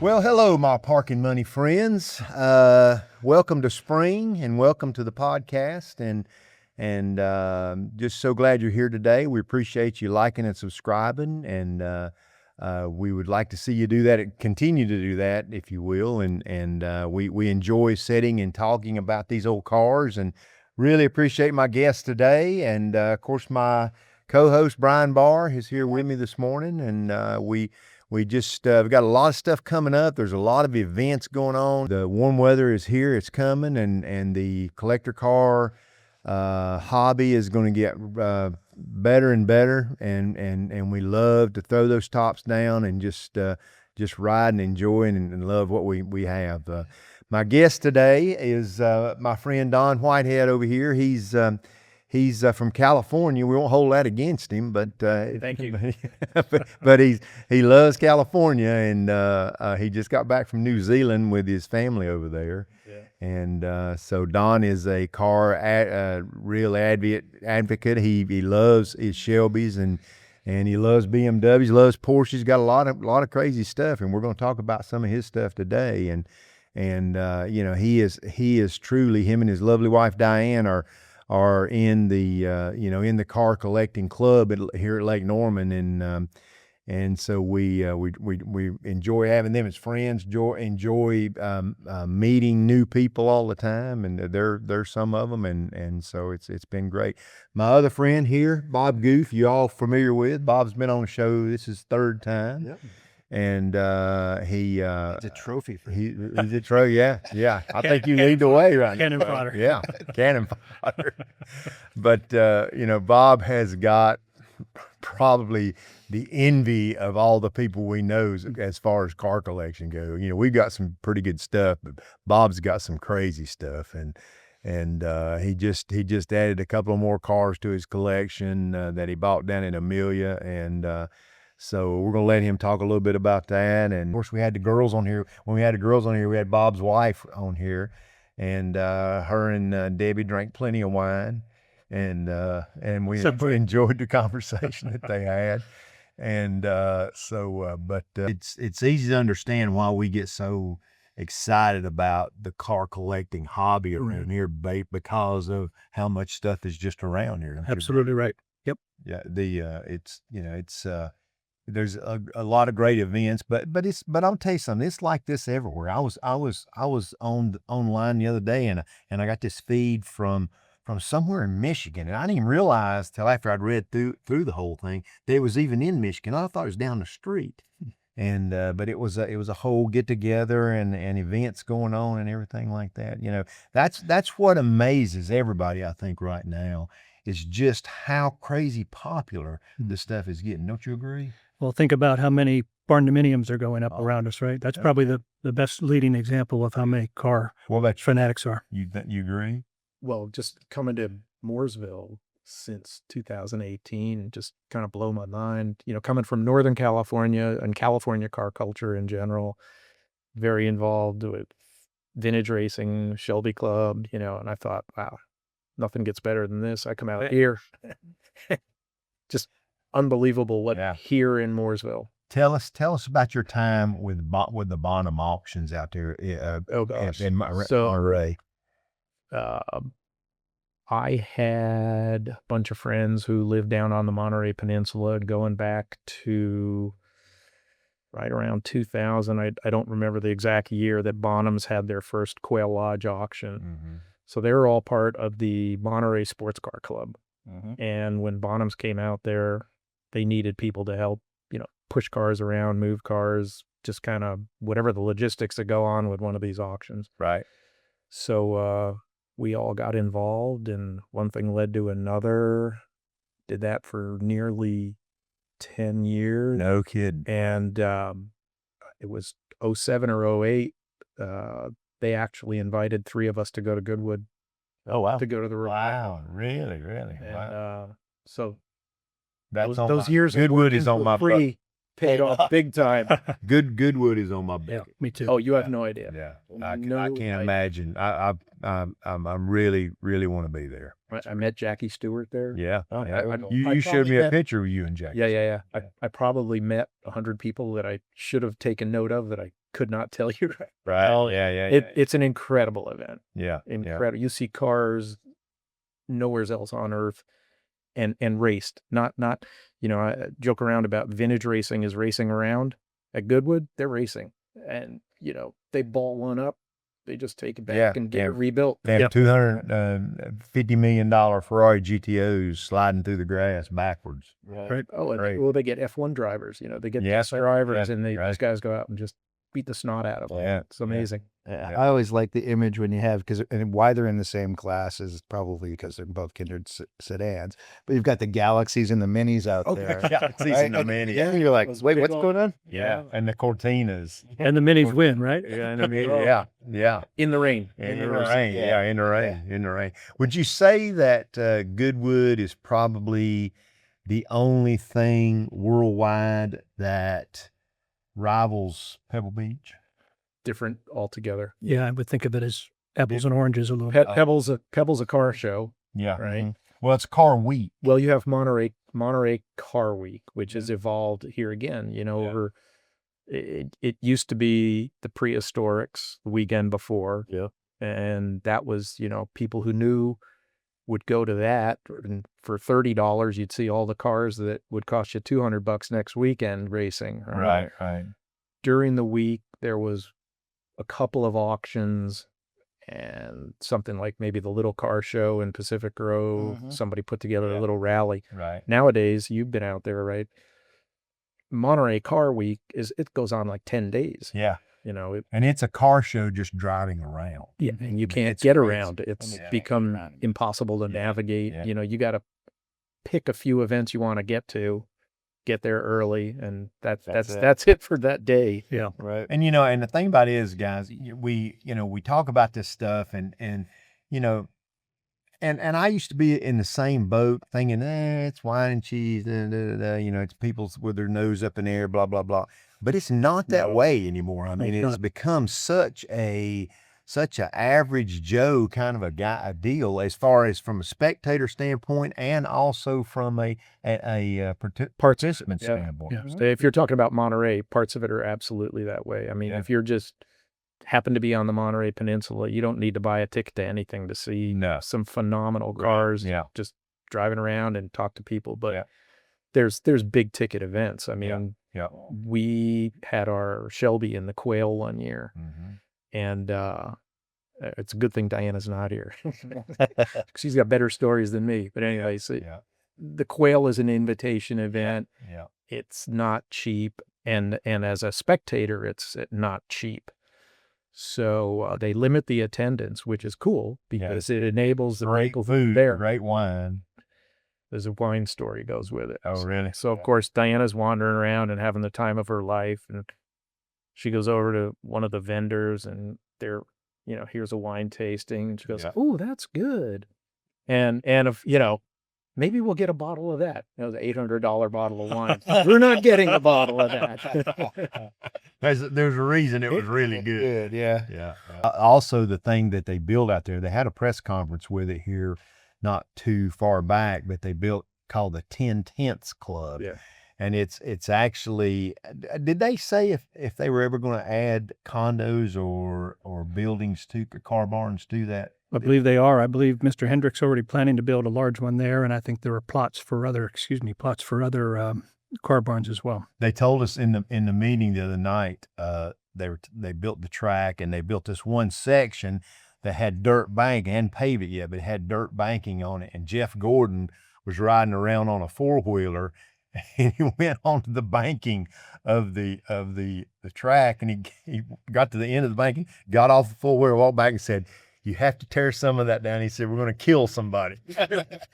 Well, hello, my parking money friends. Welcome to spring, and welcome to the podcast. And just so glad you're here today. We appreciate you liking and subscribing, and we would like to see you do that. Continue to do that, if you will. And we enjoy sitting and talking about these old cars, and really appreciate my guest today. And of course, my co-host Brian Barr is here with me this morning, and we just we've got a lot of stuff coming up. There's a lot of events going on. The warm weather is here; it's coming, and the collector car hobby is going to get better and better. And we love to throw those tops down and just ride and enjoy and love what we have. My guest today is my friend Don Whitehead over here. He's from California. We won't hold that against him, but Thank you. but he loves California, and he just got back from New Zealand with his family over there. Yeah. And so Don is a car real advocate. He loves his Shelbys, and he loves BMWs, loves Porsches. Got a lot of crazy stuff, and we're going to talk about some of his stuff today. And you know, he is truly, him and his lovely wife Diane are in the in the car collecting club here at Lake Norman, and so we enjoy having them as friends. Enjoy meeting new people all the time, and there's some of them, and so it's been great. My other friend here, Bob Guth, you all familiar with. Bob's been on the show. This is third time. Yep. And he's a trophy for he's a trophy. Yeah. I think you lead the way right cannon now. fodder. Yeah, cannon fodder. But Bob has got probably the envy of all the people we know as far as car collection go. You know, we've got some pretty good stuff, but Bob's got some crazy stuff, and he just added a couple of more cars to his collection that he bought down in Amelia, and so we're going to let him talk a little bit about that. And of course, we had the girls on here. When we had the girls on here, we had Bob's wife on here, and her and Debbie drank plenty of wine, and we enjoyed the conversation that they had. And but it's easy to understand why we get so excited about the car collecting hobby around here, because of how much stuff is just around here. Absolutely right. Yep. Yeah, there's a lot of great events, but I'll tell you something. It's like this everywhere. I was online the other day, and I got this feed from somewhere in Michigan, and I didn't even realize till after I'd read through the whole thing that it was even in Michigan. I thought it was down the street, and but it was a whole get together and events going on and everything like that. You know, that's what amazes everybody, I think, right now, is just how crazy popular this stuff is getting. Don't you agree? Well, think about how many barndominiums are going up around us, right? That's probably the best leading example of how many car fanatics are. You agree? Well, just coming to Mooresville since 2018 just kind of blow my mind. You know, coming from Northern California and California car culture in general, very involved with vintage racing, Shelby Club, you know, and I thought, wow, nothing gets better than this. I come out here, just unbelievable what here in Mooresville. Tell us about your time with the Bonham auctions out there. Oh gosh, in Monterey. I had a bunch of friends who lived down on the Monterey Peninsula, going back to right around 2000. I don't remember the exact year that Bonhams had their first Quail Lodge auction. Mm-hmm. So they were all part of the Monterey Sports Car Club. Mm-hmm. And when Bonhams came out there, they needed people to help, you know, push cars around, move cars, just kind of whatever the logistics that go on with one of these auctions. Right. So we all got involved, and one thing led to another. Did that for nearly 10 years. No kidding. And it was 07 or 08. They actually invited 3 of us to go to Goodwood. Oh, wow. To go to the Wow, really? And, wow. So those years Goodwood is on my free paid off big time. Goodwood is on my bucket. Yeah, me too. Oh, you have no idea. Yeah, I can't imagine. I'm really want to be there. I met Jackie Stewart there. Yeah. Oh, yeah. You showed me a picture of you and Jackie. Yeah. I probably met 100 people that I should have taken note of that I could not tell you. Right. Oh, Yeah. It's an incredible event. Yeah. Incredible. You see cars nowhere else on earth and raced. Not I joke around about vintage racing is racing around. At Goodwood, they're racing. And, they ball one up, they just take it back and get it rebuilt. They have $250 million Ferrari GTOs sliding through the grass backwards. Right. Oh, well, they get F1 drivers, they get test drivers, and these guys go out and just beat the snot out of them. Yeah. It's amazing. Yeah. I always like the image when you have, and why they're in the same class is probably because they're both kindred sedans, but you've got the Galaxies and the Minis out there. Galaxies right? and the Minis. Yeah, you're like, wait, what's going on? Yeah. And the Cortinas. And the minis win, right? Yeah. And the Minis. Yeah. In the rain. In the rain. Yeah. In the rain. Would you say that Goodwood is probably the only thing worldwide that rivals Pebble Beach? Different altogether. Yeah, I would think of it as apples and oranges a little bit. Pebble's a car show. Yeah. Right. Mm-hmm. Well, it's Car Week. Well, you have Monterey Car Week, which has evolved here again. Over it used to be the prehistorics the weekend before. Yeah. And that was, people who knew would go to that, and for $30 you'd see all the cars that would cost you $200 next weekend racing. Right. During the week there was a couple of auctions and something like maybe the little car show in Pacific Grove. Somebody put together a little rally. Right. Nowadays, you've been out there, right? Monterey Car Week it goes on like 10 days. Yeah. And it's a car show just driving around. Yeah, and you can't get around. It's become impossible to navigate. Yeah. You got to pick a few events you want to get there early, and that's it for that day. Yeah. Right. And and the thing about it is, guys, we talk about this stuff, and I used to be in the same boat, thinking, it's wine and cheese, it's people with their nose up in the air, blah blah blah. But it's not that way anymore. I mean, it's become such a average Joe kind of a deal, as far as from a spectator standpoint and also from a participant standpoint. Yeah. So if you're talking about Monterey, parts of it are absolutely that way. I mean, if you're just happen to be on the Monterey Peninsula, you don't need to buy a ticket to anything to see some phenomenal cars. Yeah. Just driving around and talk to people. But there's big ticket events. I mean, we had our Shelby in the Quail one year. And it's a good thing Diana's not here. She's got better stories than me. But anyway, the Quail is an invitation event. Yeah. It's not cheap. And as a spectator, it's not cheap. So they limit the attendance, which is cool because it enables the great local food, there. great wine. There's a wine story goes with it. Oh, really? So of course Diana's wandering around and having the time of her life, and she goes over to one of the vendors, and they're, here's a wine tasting, and she goes, "Oh, that's good," and if maybe we'll get a bottle of that. It was an $800 bottle of wine. We're not getting a bottle of that. There's a reason it was really good. Yeah. Also, the thing that they built out there, they had a press conference with it here not too far back, but they built called the 10 Tenths Club. Yeah. And it's actually, did they say if they were ever going to add condos or buildings to car barns to that? I believe they are. I believe Mr. Hendrick's already planning to build a large one there, and I think there are plots for other car barns as well. They told us in the meeting the other night, they built the track, and they built this one section that had dirt bank, and paved it yet, but it had dirt banking on it. And Jeff Gordon was riding around on a 4-wheeler, and he went onto the banking of the track, and he got to the end of the banking, got off the 4-wheeler, walked back, and said, "You have to tear some of that down." He said, "We're going to kill somebody."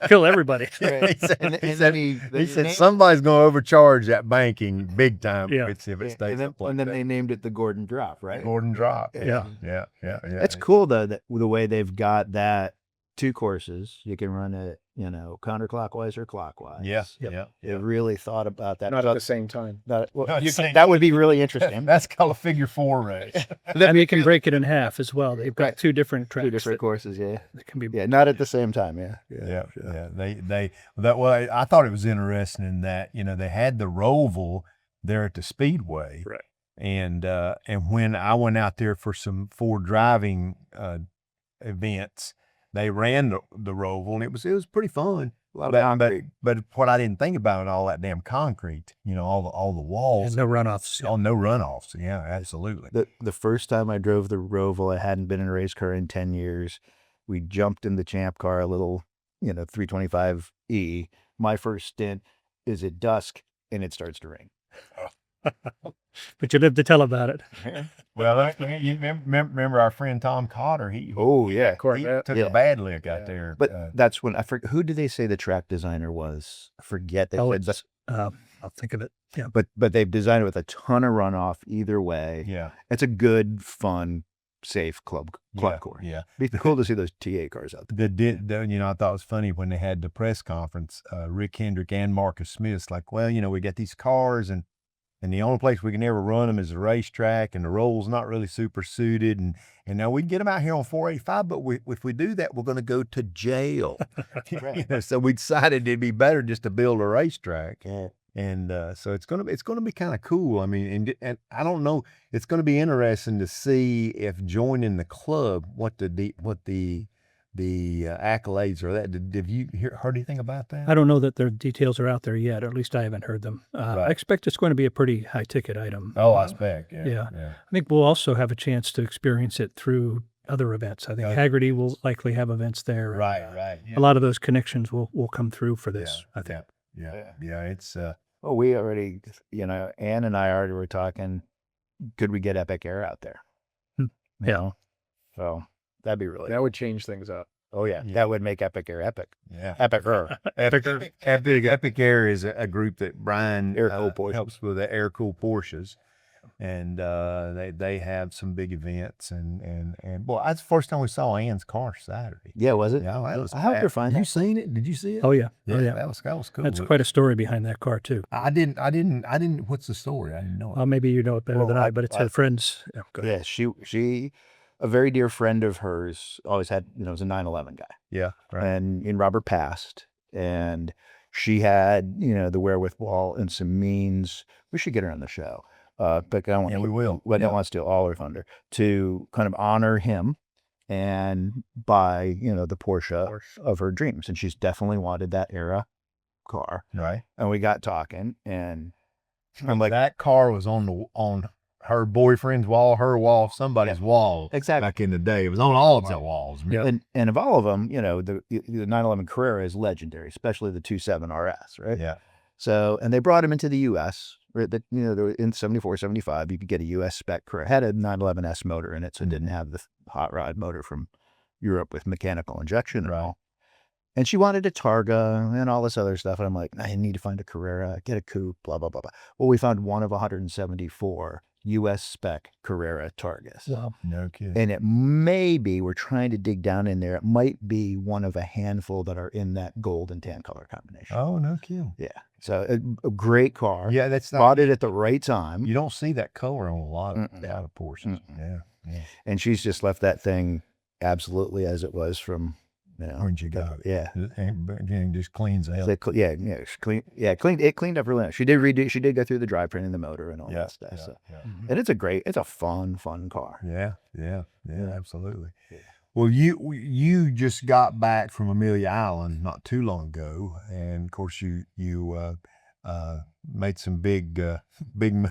Kill everybody. He said somebody's going to overcharge that banking big time if it stays up like and then that. they named it the Gordon Drop, right? Gordon Drop. Yeah. That's cool though, that the way they've got that 2 courses. You can run it, counterclockwise or clockwise. Yeah. They really thought about that. Not at the same time. That would be really interesting. That's called a figure 4 race. And you can break it in half as well. They've got 2 different tracks. 2 different courses, yeah. That can be. Yeah, not at the same time, yeah. I thought it was interesting in that, they had the Roval there at the Speedway. Right. And when I went out there for some Ford driving events, they ran the Roval, and it was pretty fun. A lot of concrete. But what I didn't think about, all that damn concrete, all the walls. And no runoffs. Oh, no runoffs. Yeah, absolutely. The first time I drove the Roval, I hadn't been in a race car in 10 years. We jumped in the Champ car, a little, 325E. My first stint is at dusk, and it starts to rain. But you live to tell about it. Well, you remember our friend Tom Cotter? He took a bad lick out there. But that's when I forget, who did they say the track designer was? I forget. They said, I'll think of it. Yeah. But they've designed it with a ton of runoff either way. Yeah. It's a good, fun, safe club course. Yeah. Be cool to see those TA cars out there. I thought it was funny when they had the press conference, Rick Hendrick and Marcus Smith's like, well, we got these cars, and the only place we can ever run them is the racetrack, and the roll's not really super suited. And now we can get them out here on 485, but if we do that, we're going to go to jail. So we decided it'd be better just to build a racetrack. Yeah. And so it's gonna be kind of cool. I mean, and I don't know. It's going to be interesting to see if joining the club, what the accolades are. Have you heard anything about that? I don't know that the details are out there yet, or at least I haven't heard them. I expect it's going to be a pretty high ticket item. Oh, I expect. Yeah. I think we'll also have a chance to experience it through other events. I think Haggerty will likely have events there. Right. Yeah. A lot of those connections will come through for this, I think. Yeah. It's well, we already, Ann and I already were talking, could we get Epic Air out there? Yeah. So that'd be really That would change things up. Oh, yeah. That would make Epic Air epic. Yeah. Epic Air. Epic Air is a group that Brian Air-cooled Porsches. helps with, the air-cooled Porsches. And they have some big events. And boy, that's the first time we saw Ann's car Saturday. Yeah, was it? Yeah, that was I hope you're fine. Have you seen it? Did you see it? Oh, yeah. That was cool. That's quite a story behind that car, too. I didn't. What's the story? I didn't know it. Well, maybe you know it better than I, but it's her friends. Yeah, go ahead. Yeah, she, a very dear friend of hers, always had, was a 911 guy. Yeah, right. And Robert passed, and she had, the wherewithal and some means. We should get her on the show. But I don't we will. I don't want to steal all her thunder, to kind of honor him and buy, the Porsche of her dreams. And she's definitely wanted that era car. Right. And we got talking, and I'm like, that car was on her boyfriend's wall, her wall, somebody's wall. Exactly. Back in the day. It was on all of their walls. Yeah. And of all of them, the 911 Carrera is legendary, especially the 27 RS, right? Yeah. So, and they brought him into the U.S. They were in 74, 75, you could get a U.S. spec Carrera. It had a 911S motor in it, so it didn't have the hot rod motor from Europe with mechanical injection and all. And she wanted a Targa and all this other stuff. And I'm like, I need to find a Carrera, get a coupe, blah, blah, blah, blah. Well, we found one of 174 U.S. spec Carrera Targas. Wow. No kidding. And it may be, we're trying to dig down in there, it might be one of a handful that are in that gold and tan color combination. Oh, no kidding. Yeah. So a great car. Yeah, that's not. Bought it at the right time. You don't see that color on a lot of Porsches. Yeah. And she's just left that thing absolutely as it was from, When you got it. Yeah. And just cleans out. It cleaned up really nice. She did go through the drivetrain and the motor and all that stuff. So. And it's a fun car. Yeah, absolutely. Yeah. Well, you just got back from Amelia Island not too long ago, and of course you made some big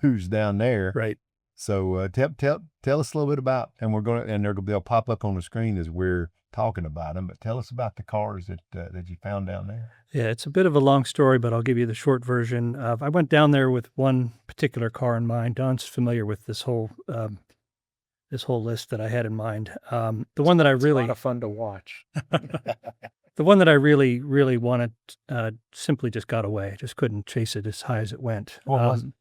moves down there. Right. So tell us a little bit about, and they'll pop up on the screen as we're talking about them, but tell us about the cars that you found down there. Yeah, it's a bit of a long story, but I'll give you the short version. I went down there with one particular car in mind. Don's familiar with this whole list that I had in mind. The one that I really, a lot of fun to watch. the one that I really, really wanted, simply just got away. I just couldn't chase it as high as it went. What was it?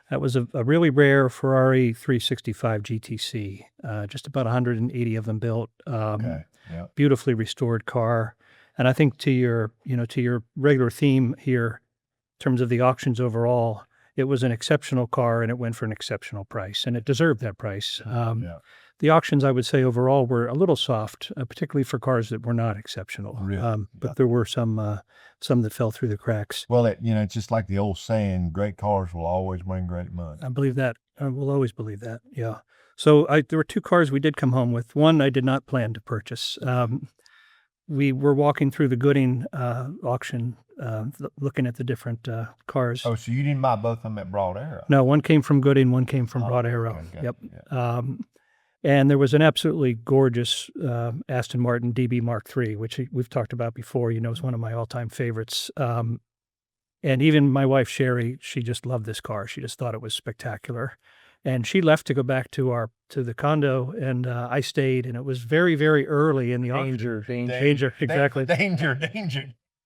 That was a really rare Ferrari 365 GTC. Just about 180 of them built. Okay. Yeah. Beautifully restored car. And I think to your regular theme here, in terms of the auctions overall, it was an exceptional car and it went for an exceptional price, and it deserved that price. The auctions, I would say, overall were a little soft, particularly for cars that were not exceptional. Really? But there were some that fell through the cracks. Well, it's just like the old saying, great cars will always bring great money. I believe that I will always believe that. Yeah. So there were 2 cars we did come home with. One I did not plan to purchase. We were walking through the Gooding auction, looking at the different cars. Oh, so you didn't buy both of them at Broad Arrow? No, one came from Gooding, one came from Oh, Broad Arrow. okay, got Yep. it, yeah. And there was an absolutely gorgeous Aston Martin DB Mark III, which we've talked about before. Is one of my all-time favorites. And even my wife, Sherry, she just loved this car. She just thought it was spectacular. And she left to go back to the condo, and I stayed, and it was very, very early in the auction. Danger, exactly. Danger. It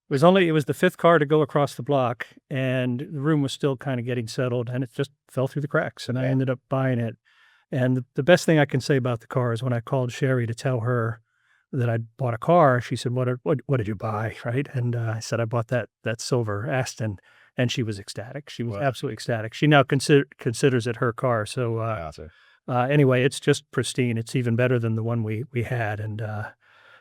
was the 5th car to go across the block, and the room was still kind of getting settled, and it just fell through the cracks, and I ended up buying it. And the best thing I can say about the car is when I called Sherry to tell her that I'd bought a car, she said, what did you buy, right? And I said, I bought that silver Aston, and she was ecstatic. She was absolutely ecstatic. She now considers it her car. So anyway, it's just pristine. It's even better than the one we had, and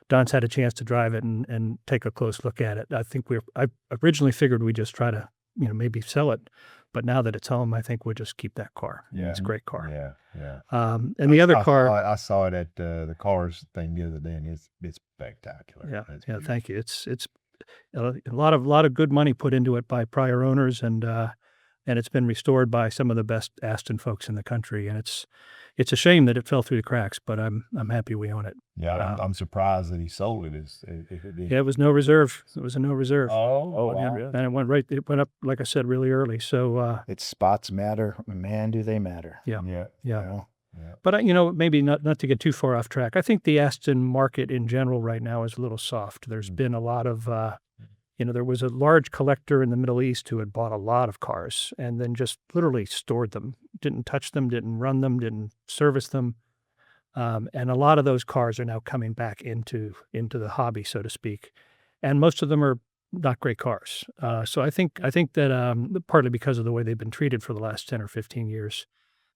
Don's had a chance to drive it and take a close look at it. I originally figured we'd just try to, maybe sell it, but now that it's home, I think we'll just keep that car. Yeah. It's a great car. Yeah. And the other car, I saw it at the cars thing the other day, and it's spectacular. yeah, It's yeah. beautiful. Thank you. It's a lot of good money put into it by prior owners, and it's been restored by some of the best Aston folks in the country. And it's a shame that it fell through the cracks, but I'm happy we own it. Yeah, I'm surprised that he sold it. If it did. Yeah, it was no reserve. It was a no reserve. Oh, wow. yeah. And it went up, like I said, really early. So Its spots matter. Man, do they matter. Yeah. Yeah. yeah. You know? But maybe not to get too far off track. I think the Aston market in general right now is a little soft. There's been a lot of, there was a large collector in the Middle East who had bought a lot of cars and then just literally stored them, didn't touch them, didn't run them, didn't service them. And a lot of those cars are now coming back into the hobby, so to speak. And most of them are not great cars. So I think that partly because of the way they've been treated for the last 10 or 15 years,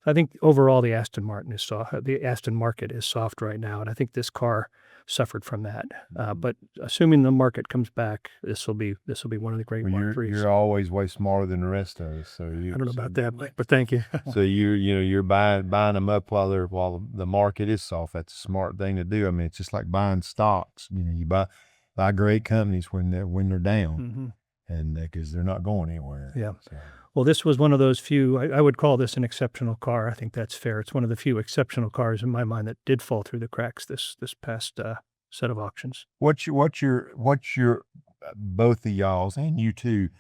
I think overall the Aston Martin is soft. The Aston market is soft right now, and I think this car suffered from that. But assuming the market comes back, this will be one of the great Mark IIIs. You're always way smarter than the rest of us. So I don't know about that, but thank you. So you're buying them up while the market is soft. That's a smart thing to do. I mean, it's just like buying stocks. You buy great companies when they're down, and because they're not going anywhere. Yeah. So. Well, this was one of those few. I would call this an exceptional car. I think that's fair. It's one of the few exceptional cars in my mind that did fall through the cracks this past set of auctions. What's your both of y'all's and you two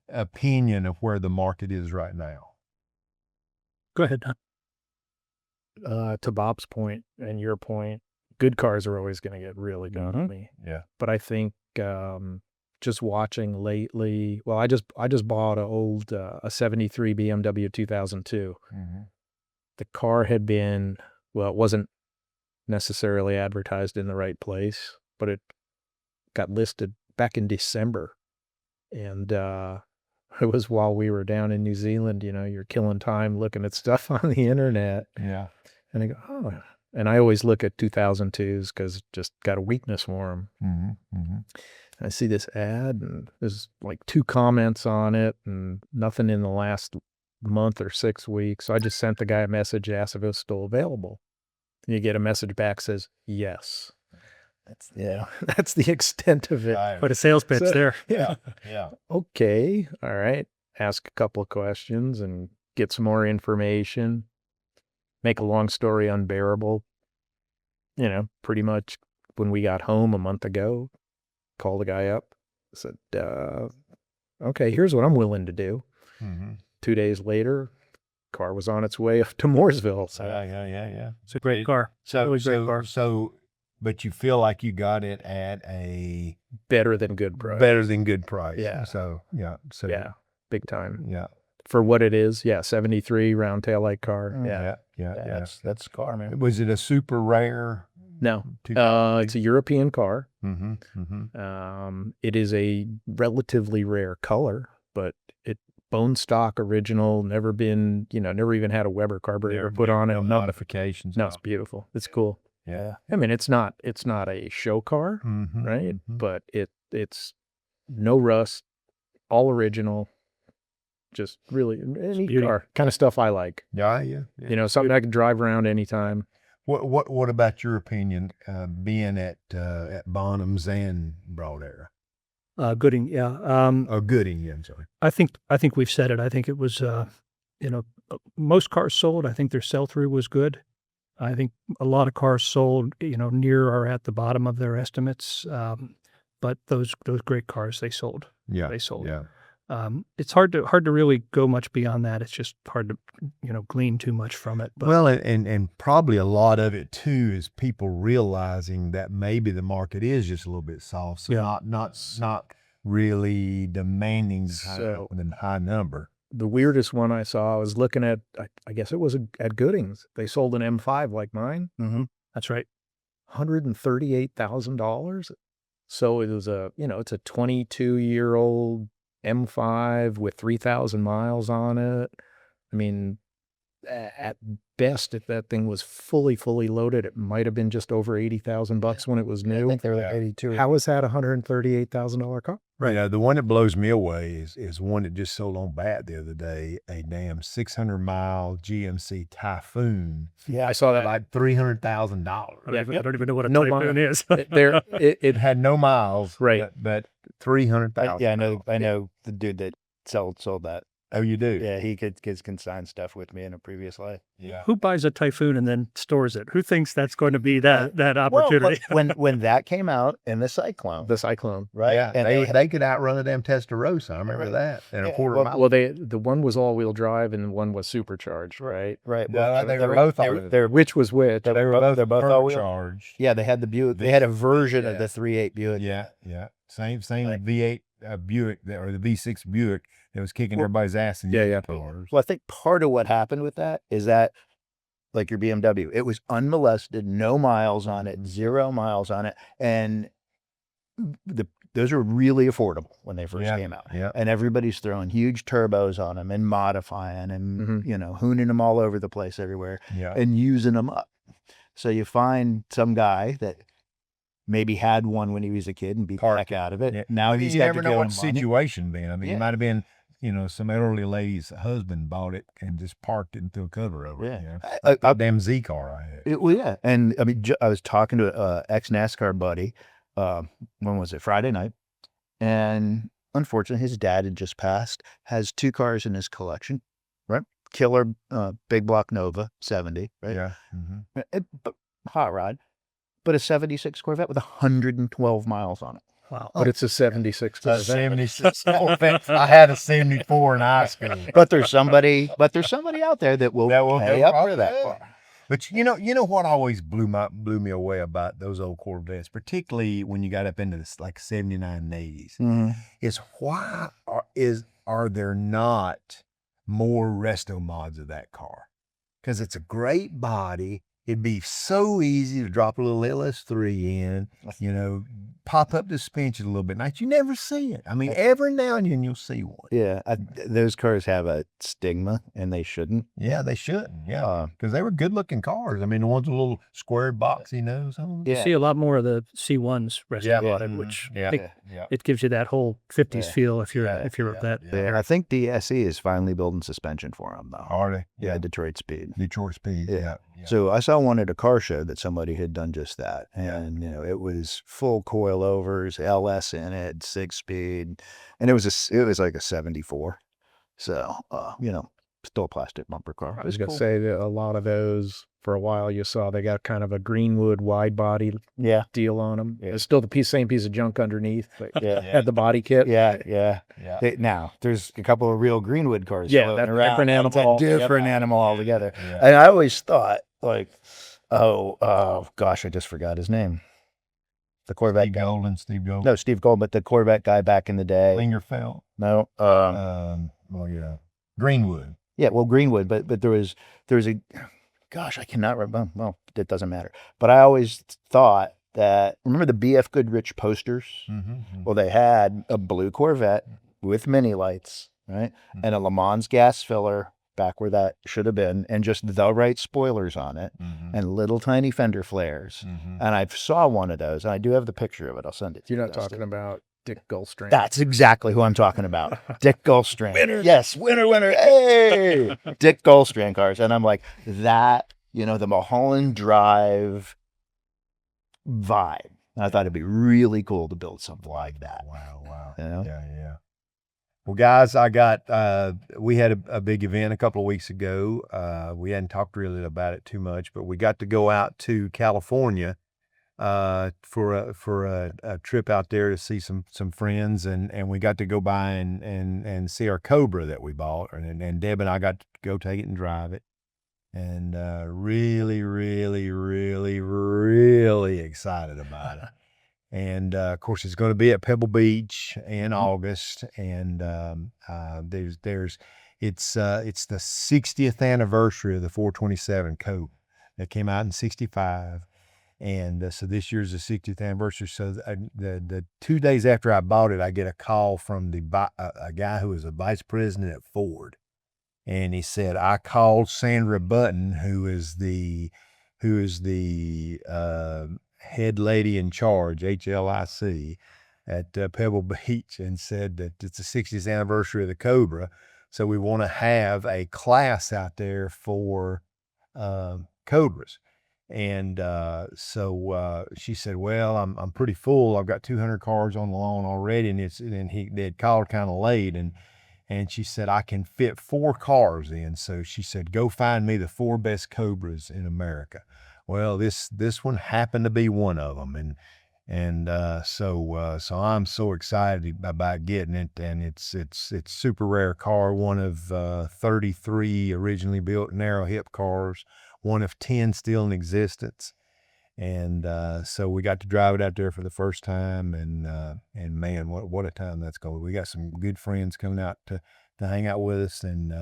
opinion of where the market is right now? Go ahead, Don. To Bob's point and your point, good cars are always going to get really good on me. Yeah. But I think just watching lately, well, I just bought a 73 BMW 2002. The car had been, well, it wasn't necessarily advertised in the right place, but it got listed back in December. And it was while we were down in New Zealand, you're killing time looking at stuff on the internet. Yeah. And I go, oh. And I always look at 2002s because just got a weakness for them. I see this ad and there's like 2 comments on it and nothing in the last month or 6 weeks. So I just sent the guy a message, asked if it was still available. And you get a message back says, yes. That's the extent of it. What a sales pitch there. Yeah. Yeah. Okay. All right. Ask a couple of questions and get some more information. Make a long story unbearable. Pretty much when we got home a month ago, called the guy up, said, okay, here's what I'm willing to do. 2 days later, car was on its way up to Mooresville. So Yeah. It's a great car. Really great car. But you feel like you got it at a better than good price. Yeah. So yeah. Big time. Yeah. For what it is, 73 round tail light car. Yeah. That's the car, man. Was it a super rare? No, it's a European car. It is a relatively rare color, but it bone stock original, never even had a Weber carburetor put on it. No modifications. No, it's beautiful. It's cool. Yeah. I mean, it's not a show car, right? But it's no rust, all original. just really a neat beauty. car, kind of stuff I like. Yeah. You know, something I can drive around anytime. What about your opinion, being at Bonhams and Broad Arrow? Gooding, yeah. Oh, Gooding, yeah, I'm sorry. I think we've said it. I think it was, most cars sold. I think their sell-through was good. I think a lot of cars sold, near or at the bottom of their estimates. But those great cars, they sold. Yeah. They sold. Yeah. It's hard to really go much beyond that. It's just hard to, glean too much from it. But Well, and probably a lot of it too is people realizing that maybe the market is just a little bit soft, so Yeah. not really demanding So- the high number. The weirdest one I saw, I was looking at, I guess it was at Gooding's. They sold an M5 like mine, Mm-hmm. that's right. $138,000. So it was it's a 22-year-old M5 with 3,000 miles on it. I mean, at best, if that thing was fully loaded, it might have been just over $80,000 when it was I new. think they were like Yeah. 82. How is that a $138,000 car? Right. The one that blows me away is one that just sold on Bat the other day, a damn 600-mile GMC Typhoon, Yeah, I saw that. like $300,000. I don't even know what a No Typhoon is. It had no miles, Right. But 300,000. Yeah, I know the dude that sold that. Oh, you do? Yeah, he could consign stuff with me in a previous life. Yeah. Who buys a Typhoon and then stores it? Who thinks that's going to be that Well, opportunity? when that came out in the Cyclone, the Cyclone. right? Yeah, And they could outrun a damn Testarossa. I remember that. And a Yeah, quarter Well, mile. well, the one was all-wheel drive and one was supercharged, right? right. No, they were both all-wheel. they're Which was which? They were both all-wheel. charged. Yeah, they had the Buick. They had a version of Yeah. the 3.8 Buick. Yeah. Same Right. V8 Buick or the V6 Buick that was kicking Well, everybody's ass in yeah, used yeah. cars. Well, I think part of what happened with that is that, like your BMW, it was unmolested, no miles on it, 0 miles on it, and those were really affordable when they first Yeah, came out. yeah. And everybody's throwing huge turbos on them and modifying and Mhm. hooning them all over the place everywhere Yeah. and using them up. So you find some guy that maybe had one when he was a kid and beat the heck out of it. Yeah. Now he's you got never to know go what and money. situation been. I mean, Yeah. it might have been, some elderly lady's husband bought it and just parked it and threw a cover over it. Yeah. Like that damn Z car I had. Well, yeah, and I mean, I was talking to a ex NASCAR buddy. When was it? Friday night, and unfortunately, his dad had just passed. Has 2 cars in his collection, right? Killer, big block Nova 70, right? Yeah. Mm-hmm. But hot rod, but a 76 Corvette with 112 miles on it. Wow. But it's a 76 Corvette. 76 Corvette. I had a 74 in high school. But there's somebody out there that will pay up for that car. But you know what always blew me away about those old Corvettes, particularly when you got up into this like 79 and 80s, Mm-hmm. is why are there not more resto mods of that car? Because it's a great body. It'd be so easy to drop a little LS3 in, pop up the suspension a little bit. Now, you never see it. I mean, every now and then you'll see one. Yeah, those cars have a stigma, and they shouldn't. Yeah, they shouldn't. Yeah, because they were good-looking cars. I mean, the ones with a little squared boxy nose on them. You Yeah. see a lot more of the C1s resting on it, which I think yeah. it gives you that whole 50s Yeah. feel if you're Yeah, of that. Yeah, and I think the SE is finally building suspension for them, though. Are they? Yeah, Detroit Speed. Detroit Speed. Yeah. Yeah. So I saw one at a car show that somebody had done just that, and it was full coilovers, LS in it, 6-speed, and it was like a 74. So still a plastic bumper car. I was going to say that a lot of those, for a while, you saw they got kind of a Greenwood wide body Yeah, deal on them. Yeah. It's still the same piece of junk underneath. Like, yeah, had the body kit. yeah. Yeah. Now there's a couple of real Greenwood cars. Yeah, floating that's a around. different It's a animal. different animal altogether. Yeah. And I always thought, like, oh gosh, I just forgot his name. The Corvette Steve guy. Golden, Steve Golden. No, Steve Gold, but the Corvette guy back in the day. Lingerfeld. No, Well, yeah. Greenwood. yeah, well, Greenwood, but there was a, gosh, I cannot remember. Well, it doesn't matter. But I always thought that, remember the BF Goodrich posters? Mm-hmm. Well, they had a blue Corvette with mini lights, right? And a Le Mans gas filler back where that should have been, and just the right spoilers on it, Mm-hmm. and little tiny fender flares. Mm-hmm. And I saw one of those, and I do have the picture of it. I'll send it to You're you. not Dustin. talking about Dick Gulfstream. That's exactly who I'm talking about. Dick Gulfstream. Winner. Yes, winner. Hey, Dick Gulfstream cars. And I'm like, that, the Mulholland Drive vibe. I thought it'd be really cool to build something like that. Wow. You know? Yeah. Well, guys, we had a big event a couple of weeks ago. We hadn't talked really about it too much, but we got to go out to California for a trip out there to see some friends, and we got to go by and see our Cobra that we bought, and Deb and I got to go take it and drive it, and really excited about it. And of course, it's going to be at Pebble Beach in August, and it's the 60th anniversary of the 427 Cobra that came out in '65. And so this year's the 60th anniversary. So the 2 days after I bought it, I get a call from a guy who was a vice president at Ford, and he said, "I called Sandra Button, who is the head lady in charge, HLIC, at Pebble Beach, and said that it's the 60th anniversary of the Cobra, so we want to have a class out there for Cobras." And so she said, "Well, I'm pretty full. I've got 200 cars on the lawn already," and they had called kind of late, and she said, "I can fit 4 cars in." So she said, "Go find me the 4 best Cobras in America." Well, this one happened to be one of them, and so I'm so excited about getting it, and it's super rare car, one of 33 originally built narrow hip cars, one of 10 still in existence. And so we got to drive it out there for the first time, and man, what a time that's going. We got some good friends coming out to hang out with us, and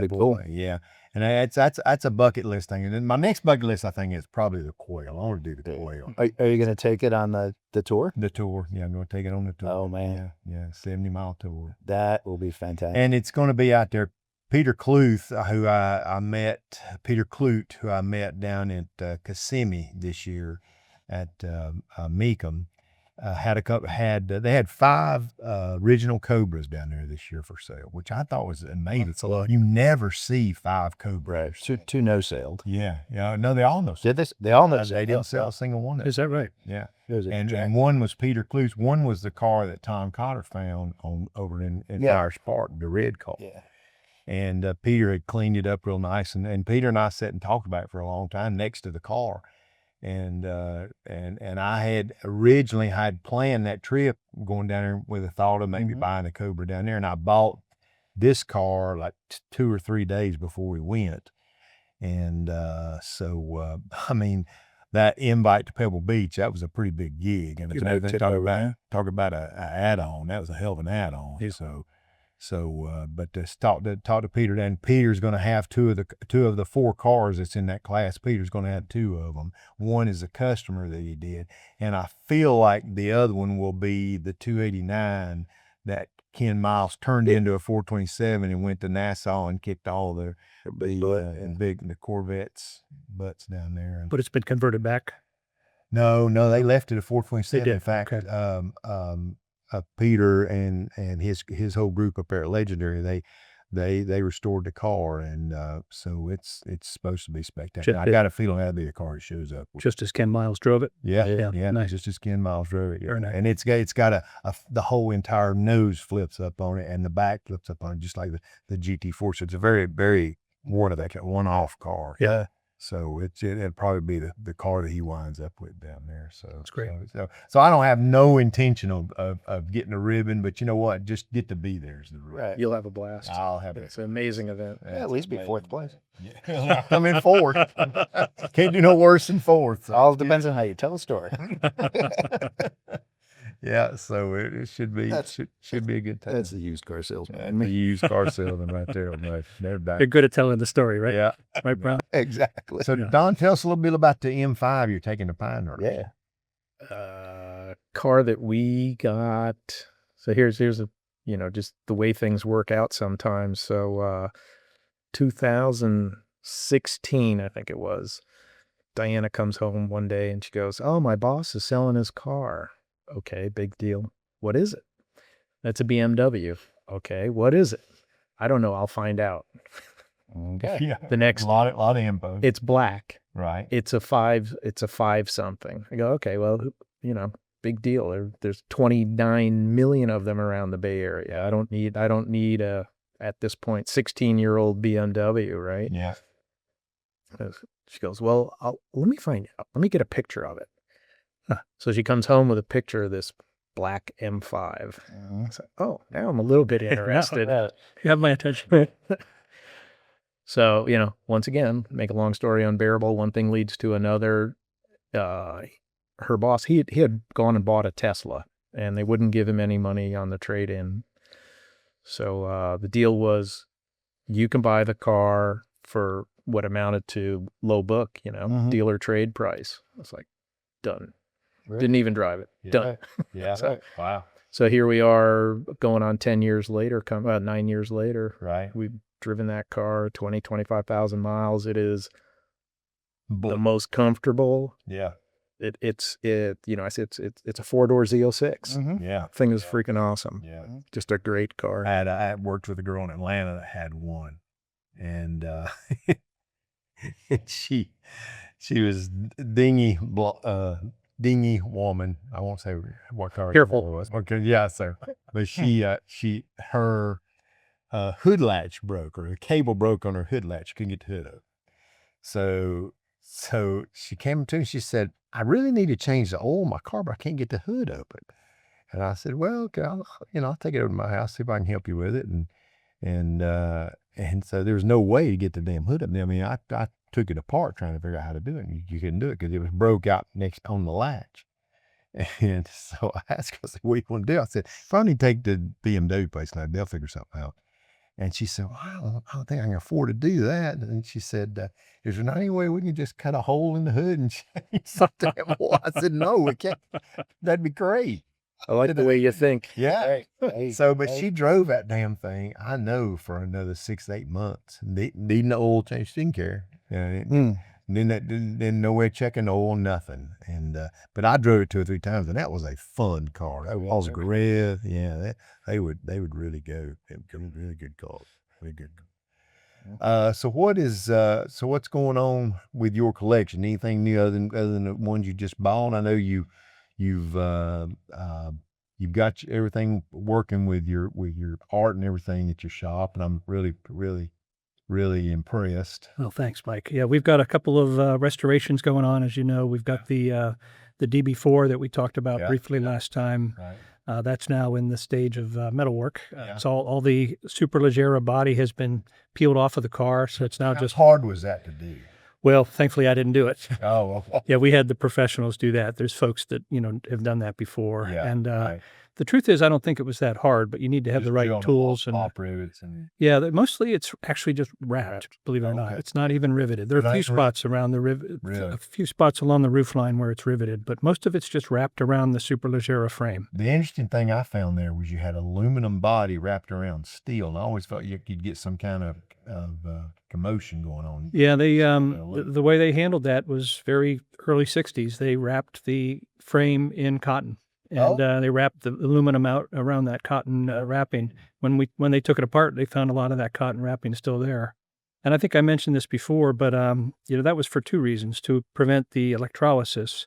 Cool. Yeah, and that's a bucket list thing. And then my next bucket list, I think, is probably the Quail. I want to do the Quail. Are you going to take it on the tour? The tour, yeah, I'm going to take it on the tour. Oh, man. Yeah, 70-mile tour. That will be fantastic. And it's going to be out there. Peter Clute, who I met down at Kissimmee this year at Meekum, they had 5 original Cobras down there this year for sale, which I thought was amazing. That's a lot. You never see 5 Cobras. Right. Two no-sailed. Yeah. No, they all know. Did this? They all know. They didn't sell a single one. Is that right? Yeah. It And one was Peter Clute's. One was the car that Tom Cotter found over in Irish Park, the red car. Yeah. And Peter had cleaned it up real nice, and Peter and I sat and talked about it for a long time next to the car, and I had originally planned that trip going down there with the thought of maybe buying a Cobra down there, and I bought this car like 2 or 3 days before we went, and so I mean, that invite to Pebble Beach, that was a pretty big gig, and talk about a add-on. That was a hell of an add-on. Yeah. But to talk to Peter, and Peter's going to have two of the 4 cars that's in that class. Peter's going to have 2 of them. One is a customer that he did, and I feel like the other one will be the 289 that Ken Miles turned into a 427 and went to Nassau and kicked all the Corvettes butts down there. But it's been converted back. No, they left it a 427. They did. In fact, Okay. Peter and his whole group up there at Legendary, they restored the car, and so it's supposed to be spectacular. I got a feeling that'll be the car that shows up. Just as Ken Miles drove it. Yeah, Nice. just as Ken Miles drove it. Very nice. And it's got the whole entire nose flips up on it, and the back flips up on it, just like the GT4. So it's a very, very one-off car. Yeah. So it'll probably be the car that he winds up with down there. So that's great. So I don't have no intention of getting a ribbon, but you know what? Just get to be there is the ribbon. Right. You'll have a blast. I'll have It's an amazing event. Yeah, at least be 4th place. Yeah. I'm in 4th. Can't do no worse than 4th. So. All depends on how you tell the story. Yeah, so it should be should be a good time. That's the used car salesman. That's the used car salesman right there. They're back. You're good at telling the story, right? Yeah, Right, Brown? Exactly. So Don, tell us a little bit about the M5 you're taking to Pine North. Yeah. Car that we got. So here's a just the way things work out sometimes. So 2016, I think it was. Diana comes home one day and she goes, "Oh, my boss is selling his car." Okay, big deal. What is it? That's a BMW. Okay, what is it? I don't know. I'll find out. Okay. Yeah. The next, A lot of info. it's black. Right. It's a five something. I go, okay, well, big deal. There's 29 million of them around the Bay Area. I don't need a, at this point, 16-year-old BMW, right? Yeah. She goes, well, let me find out. Let me get a picture of it. So she comes home with a picture of this black M5. I said, oh, now I'm a little bit interested. You have my attention. So, once again, make a long story unbearable. One thing leads to another. Her boss, he had gone and bought a Tesla, and they wouldn't give him any money on the trade-in. So the deal was, you can buy the car for what amounted to low book, dealer trade price. I was like, done. Right. Didn't even drive it. Done. Yeah. So- Wow. So here we are going on 10 years later, 9 years later. Right. We've driven that car 20, 25,000 miles. It is the most comfortable. Yeah. It's a 4-door Z06. Mhm. Yeah. Thing is freaking awesome. Yeah. Just a great car. I worked with a girl in Atlanta that had one, and she was dingy woman. I won't say what car Careful. it was. Okay, yeah. So, but her hood latch broke, or the cable broke on her hood latch. Couldn't get the hood up. So she came to me. She said, "I really need to change the oil in my car, but I can't get the hood open." And I said, "Well, okay, I'll take it over to my house, see if I can help you with it." And so there was no way to get the damn hood up. I mean, I took it apart trying to figure out how to do it. And you couldn't do it because it was broke out next on the latch. And so I asked her, I said, "What do you want to do?" I said, "If I need to take the BMW place, and they'll figure something out." And she said, "Well, I don't think I can afford to do that." And she said, "Is there not any way we can just cut a hole in the hood and change the damn oil?" I said, "No, we can't. That'd be great." I like the way you think. Yeah. Hey, So, but hey. she drove that damn thing, I know, for another 6 to 8 months, needing the oil change. She didn't care. Then no way checking the oil, nothing. And but I drove it 2 or 3 times, and that was a fun car. That was great. Yeah, they would really go. They were really good cars. Really good. So what's going on with your collection? Anything new other than the ones you just bought? I know you've got everything working with your art and everything at your shop, and I'm really impressed. Well, thanks, Mike. Yeah, we've got a couple of restorations going on. As you know, we've got the DB4 that we talked about Yeah, briefly last time. Right. That's now in the stage of metalwork. Yeah. It's all the Superleggera body has been peeled off of the car, so it's now How just. hard was that to do? Well, thankfully, I didn't do it. Oh, well, Yeah, we had the professionals do that. There's folks that have done that before, yeah. and right. the truth is, I don't think it was that hard. But you need to have Just the right drill the tools and pop rivets and yeah. Mostly, it's actually just wrapped. Believe it or not, Okay. it's not even riveted. There are a few Nice. spots around the Really? a few spots along the roof line where it's riveted, but most of it's just wrapped around the Superleggera frame. The interesting thing I found there was you had aluminum body wrapped around steel, and I always felt you could get some kind of commotion going on. Yeah, they aluminum. the way they handled that was very early '60s. They wrapped the frame in cotton, and they wrapped the aluminum out around that cotton wrapping. When they took it apart, they found a lot of that cotton wrapping still there. And I think I mentioned this before, but that was for 2 reasons: to prevent the electrolysis,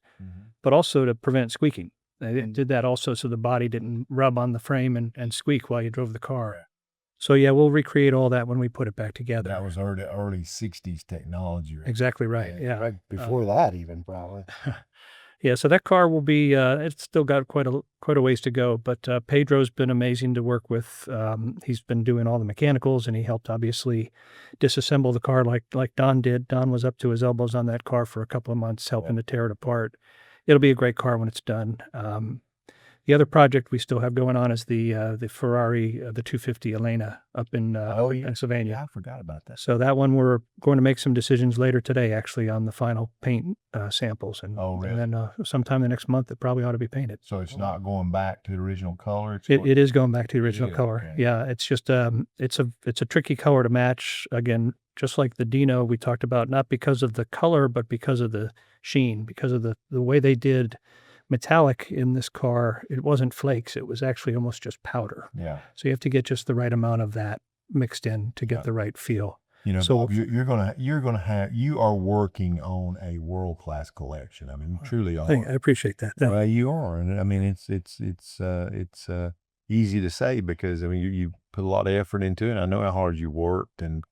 but also to prevent squeaking. They did that also so the body didn't rub on the frame and squeak while you drove the car. So yeah, we'll recreate all that when we put it back together. That was early 60s technology. Right? Exactly right. Yeah. Right before that, even probably. Yeah, so that car will be. It's still got quite a ways to go, but Pedro's been amazing to work with. He's been doing all the mechanicals, and he helped obviously disassemble the car like Don did. Don was up to his elbows on that car for a couple of months, helping to tear it apart. It'll be a great car when it's done. The other project we still have going on is the Ferrari, the 250 Elena up in Pennsylvania. Yeah, I forgot about that. So that one we're going to make some decisions later today, actually, on the final paint samples, and really? and then sometime the next month it probably ought to be painted. So it's not going back to the original color. It is going back to the original is, color. okay. Yeah, it's just it's a tricky color to match. Again, just like the Dino we talked about, not because of the color, but because of the sheen, because of the way they did metallic in this car, it wasn't flakes. It was actually almost just powder. Yeah. So you have to get just the right amount of that mixed in to get Yeah. the right feel. You know, So- Bob, you are working on a world-class collection. I mean, you truly are. I appreciate that. Well, you are, and I mean, it's easy to say because I mean, you put a lot of effort into it. I know how hard you worked, and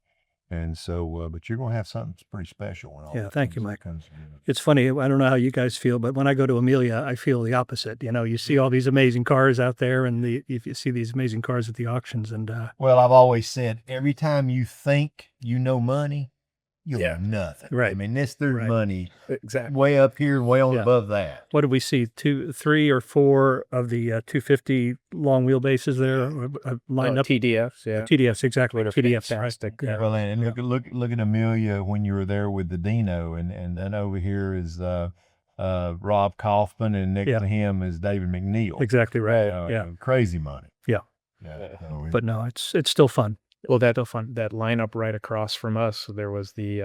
so, but you're going to have something pretty special. When all Yeah, that thank you, comes- Mike. comes together. It's funny. I don't know how you guys feel, but when I go to Amelia, I feel the opposite. You know, you see all these amazing cars out there, and if you see these amazing cars at the auctions, and Well, I've always said every time you think you know money, you'll know nothing. Right. I mean, there's Right. money Exactly. way up here and way on Yeah. above that. what did we see? 3 or 4 of the 250 long wheelbases there lined up. TDFs, yeah. TDFs, exactly. They're TDFs, fantastic. right? Yeah. Well, and look at Amelia when you were there with the Dino, and then over here is Rob Kaufman, and next Yeah. to him is David McNeil. Exactly right. Yeah, crazy money. Yeah. Yeah. So But no, it's still fun. Well, that Still fun. that lineup right across from us, there was the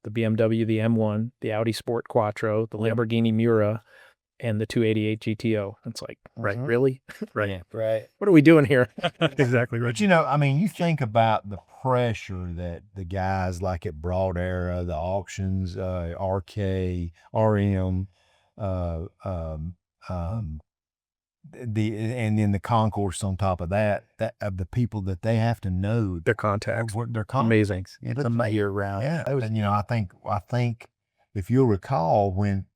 BMW, the M1, the Audi Sport Quattro, the Lamborghini Miura, and the 288 GTO. It's like, right, really? Right. Yeah, right. What are we doing here? Exactly right. But you know, I mean, you think about the pressure that the guys like at Broad Era, the auctions, RK, RM, and then the concourse on top of that of the people that they have to know. Their contacts. Their Amazing. It's The year round. Yeah, and you know, I think if you'll recall when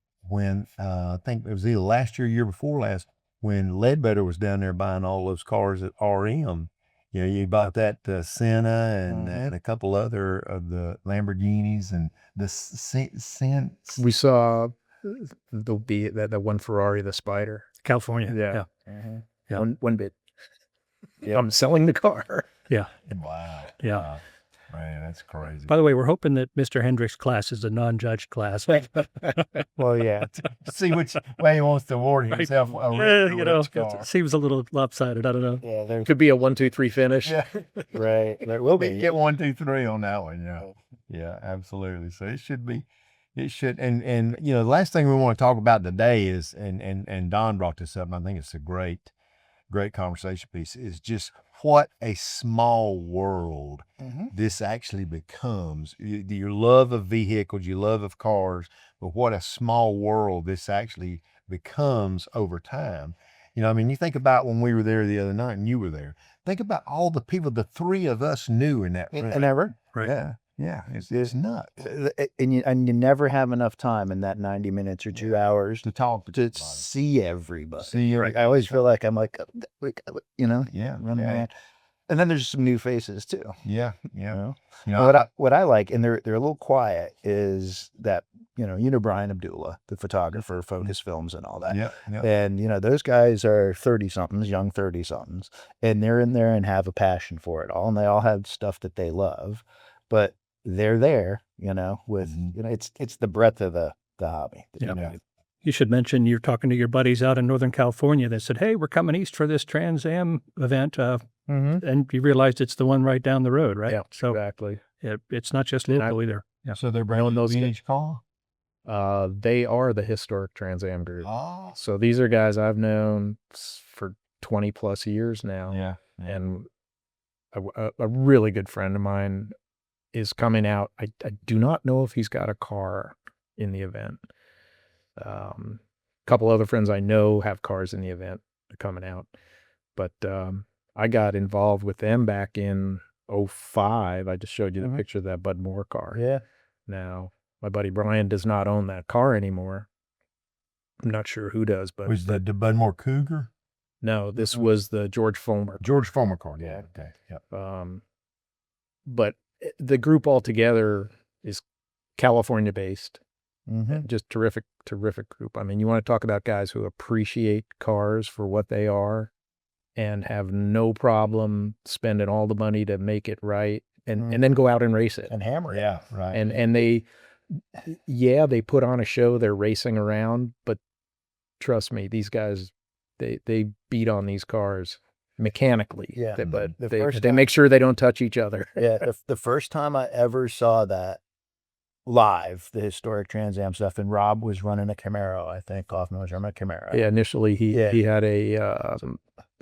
I think it was either last year, year before last, when Ledbetter was down there buying all those cars at RM. You know, you bought that Senna and a couple other of the Lamborghinis and the Sen. We saw the one Ferrari, the Spider. California. Yeah. Yeah. One bit. I'm selling the car. Yeah. Wow. Yeah. Wow. Man, that's crazy. By the way, we're hoping that Mr. Hendrick's class is a non-judged class. Well, yeah. See which way he wants to award Right. himself. You know, it seems a little lopsided. I don't know. Yeah, there Could be a 1, 2, 3 finish. Yeah. right. There will We be. get 1, 2, 3 on that one. Yeah. Yeah, absolutely. So it should, and you know, the last thing we want to talk about today is, and Don brought this up, and I think it's a great conversation piece, is just what a small world this actually becomes. Your love of vehicles, your love of cars, but what a small world this actually becomes over time. You know, I mean, you think about when we were there the other night and you were there, think about all the people the three of us knew in that room. And ever. Right. Yeah. Yeah. It's nuts And you never have enough time in that 90 minutes or 2 hours to talk to everybody. see everybody. See Like, I always feel like I'm like, you know, Yeah. running Yeah. around. And then there's some new faces too. Yeah. You Yeah. know? You know, What I like, and they're a little quiet, is that, you know Brian Abdullah, the photographer, Focus Films and all that. yeah. Yeah. And those guys are 30-somethings, young 30-somethings, and they're in there and have a passion for it all, and they all have stuff that they love, but they're there, with it's the breadth of the hobby. Yeah. You should mention you're talking to your buddies out in Northern California that said, "Hey, we're coming east for this Trans Am event," and you realized it's the one right down the road, right? Yeah, So exactly. it's not just And local either. Yeah. So they're bringing those those in each car. They are the historic Trans Am group. Oh. So these are guys I've known for 20 plus years now. Yeah. And a really good friend of mine is coming out. I do not know if he's got a car in the event. A couple other friends I know have cars in the event coming out, but I got involved with them back in 05. I just showed you the picture of that Bud Moore car. Yeah. Now, my buddy Brian does not own that car anymore. I'm not sure who does, but Was the Budmore Cougar? no, this was the George Fulmer. George Fulmer car. Yeah. Okay. Yeah. But the group altogether is California based. Mm-hmm. Just terrific group. I mean, you want to talk about guys who appreciate cars for what they are and have no problem spending all the money to make it right and then go out and race it. And hammer it. Yeah. Right. And they put on a show, they're racing around, but trust me, these guys, they beat on these cars mechanically. Yeah. But The they first make sure they don't touch each other. Yeah. The first time I ever saw that, live, the historic Trans Am stuff, and Rob was running a Camaro, I think. Kaufman was running a Camaro. Yeah, initially he Yeah. had a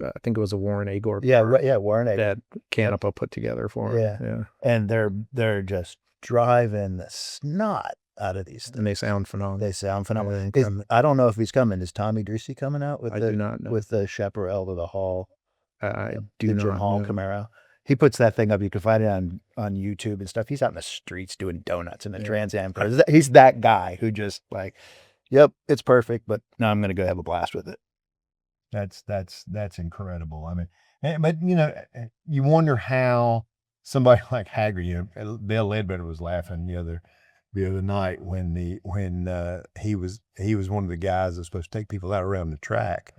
I think it was a Warren Agor Warren A. that Canepa put together for him. Yeah. And they're just driving the snot out of these things. And they sound phenomenal. They sound phenomenal. I don't know if he's coming. Is Tommy Drucey coming out with I do not know. with the Chaparral to the Hall? I the do Jim not Hall know. Camaro. He puts that thing up. You can find it on YouTube and stuff. He's out in the streets doing donuts in the Trans Am car. He's that guy who just like, yep, it's perfect, but now I'm going to go have a blast with it. That's incredible. I mean, but you wonder how somebody like Haggard, Dale Ledbetter was laughing the other night when he was one of the guys that's supposed to take people out around the track.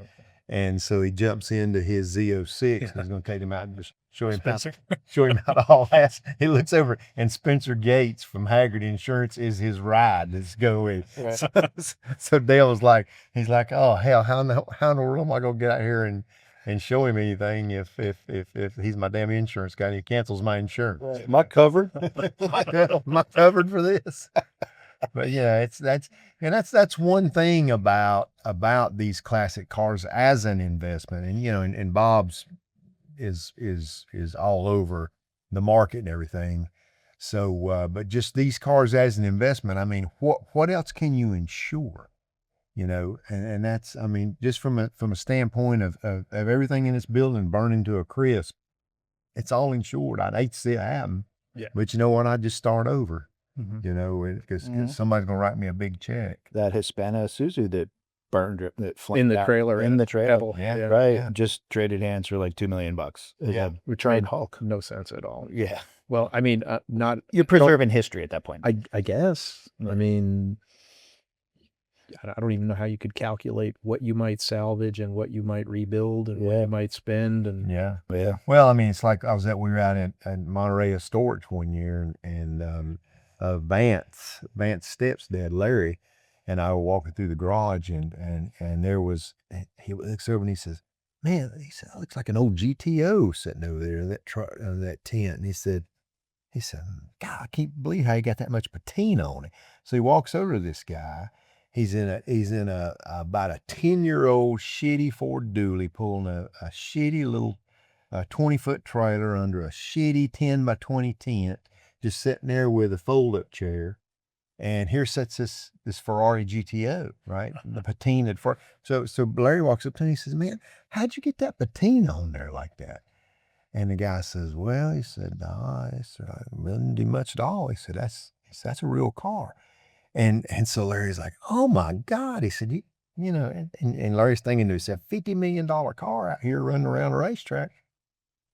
And so he jumps into his Z06 and he's going to take him out and just show him how to haul ass. He looks over and Spencer Gates from Haggard Insurance is his ride. Let's go with. Right. So Dale was like, he's like, oh hell, how in the world am I going to get out here and show him anything if he's my damn insurance guy and he cancels my insurance? Right. Am I covered? Am I covered for this? But yeah, that's one thing about these classic cars as an investment, and Bob's is all over the market and everything. So, but just these cars as an investment, I mean, what else can you insure? And that's, I mean, just from a standpoint of everything in this building burning to a crisp, it's all insured. I'd hate to see it happen. Yeah. But you know what? I'd just start over. Mm-hmm. Because somebody's gonna write me a big check. That Hispano Isuzu that burned, that flamed in the out trailer. in the trailer. Pebble. Yeah. Right. Yeah. Just traded hands for like $2 million. Yeah. We tried Hulk. No sense at all. Yeah. Well, I mean, not. You're preserving history at that point. I guess. Yeah. I mean, I don't even know how you could calculate what you might salvage and what you might rebuild and what you might spend. And Yeah. Yeah. Well, I mean, it's like we were out at Monterey Storage one year, and Vance Steps' dad, Larry, and I were walking through the garage, and there was, he looks over and he says, man, he said, it looks like an old GTO sitting over there in that truck, that tent. And he said, God, I can't believe how you got that much patina on it. So he walks over to this guy. He's in a about a 10-year-old shitty Ford Dually pulling a shitty little 20-foot trailer under a shitty 10 by 20 tent, just sitting there with a fold-up chair. And here sits this Ferrari GTO, right? The patina. So Larry walks up to him and he says, man, how'd you get that patina on there like that? And the guy says, well, he said, no, I didn't do much at all. He said, that's a real car. And so Larry's like, oh my God. He said, and Larry's thinking to himself, $50 million car out here running around a racetrack.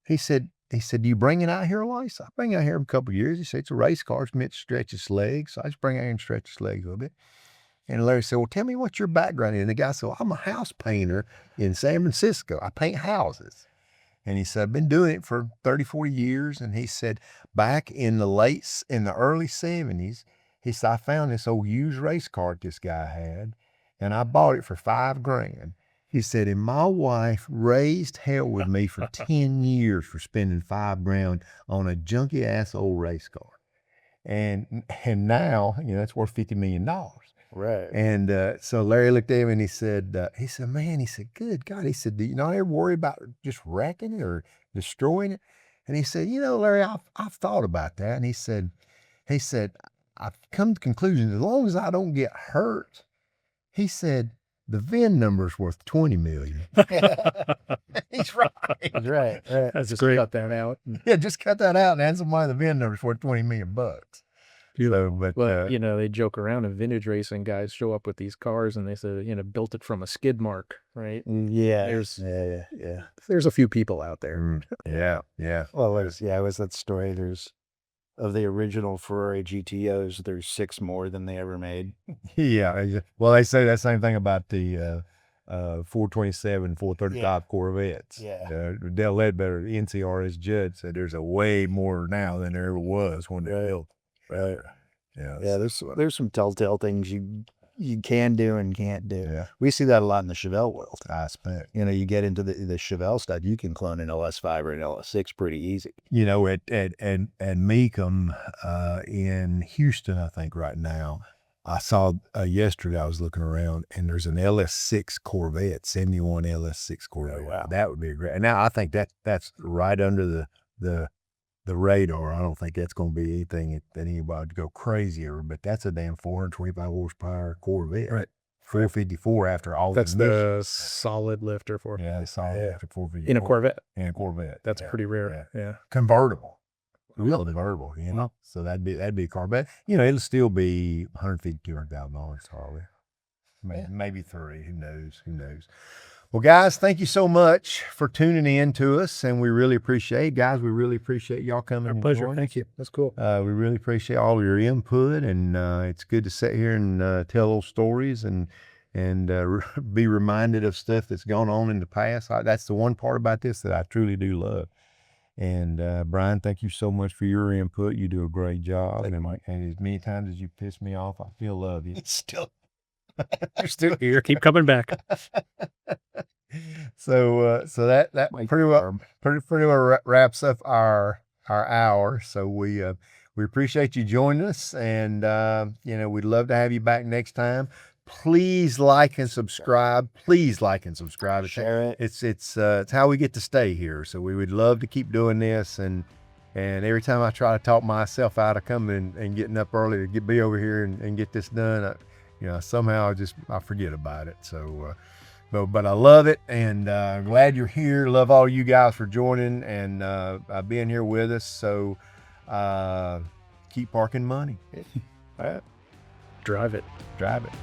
He said, do you bring it out here a lot? He said, I bring it out here a couple of years. He said, it's a race car. It's meant to stretch its legs. So I just bring it out here and stretch its legs a little bit. And Larry said, well, tell me what your background is. And the guy said, well, I'm a house painter in San Francisco. I paint houses. And he said, I've been doing it for 34 years. And he said, back in the early 70s, he said, I found this old used race car that this guy had, and I bought it for $5,000. He said, and my wife raised hell with me for 10 years for spending $5,000 on a junky ass old race car. And now, that's worth $50 million. Right. And so Larry looked at him and he said, man, good God. He said, do you not ever worry about just wrecking it or destroying it? And he said, Larry, I've thought about that. And he said, I've come to the conclusion, as long as I don't get hurt, he said, the VIN number's worth $20 million. He's right. That's right. That's just cut that out. Yeah, just cut that out and add somebody the VIN number's worth $20 million. So, but well, they joke around, and vintage racing guys show up with these cars and they say, built it from a skid mark, right? Yeah. There's a few people out there. Yeah. Well, it was that story. There's, of the original Ferrari GTOs, there's 6 more than they ever made. Yeah. Well, they say that same thing about the 427, 435 Corvettes. Yeah. Dale Ledbetter, NCRS judge, said there's a way more now than there ever was when they built. Right. Yeah. Yeah. There's some telltale things you you can do and can't do. Yeah. We see that a lot in the Chevelle world. I expect. You know, you get into the Chevelle stuff, you can clone an LS5 or an LS6 pretty easy. You know, at Mecum in Houston, I think right now, I saw yesterday. I was looking around, and there's an LS6 Corvette, 71 LS6 Corvette. wow. That would be great. And now I think that's right under the radar. I don't think that's going to be anything that anybody would go crazy over. But that's a damn 425 horsepower Corvette. Right. 454 after all That's the the emissions. solid lifter for Yeah, they saw it after 454 in a Corvette. In a Corvette. That's Yeah, pretty rare. Yeah. convertible. Real convertible, you know. So that'd be a car, but you know, it'll still be $150,000, $200,000 probably. Maybe three. Who knows? Well, guys, thank you so much for tuning in to us, and we really appreciate, guys. We really appreciate y'all coming. Our and pleasure. joining. Thank you. That's cool. We really appreciate all of your input, and it's good to sit here and tell those stories and be reminded of stuff that's gone on in the past. That's the one part about this that I truly do love. And Brian, thank you so much for your input. You do a great job. And as many times as you piss me off, I still love you. You're still here. Keep coming back. So that pretty well wraps up our hour. So we appreciate you joining us, and you know, we'd love to have you back next time. Please like and subscribe. Share it. It's how we get to stay here. So we would love to keep doing this, and every time I try to talk myself out of coming and getting up early to be over here and get this done, somehow I forget about it. So, but I love it, and I'm glad you're here. Love all you guys for joining and being here with us. So keep parking money. Drive it. Drive it.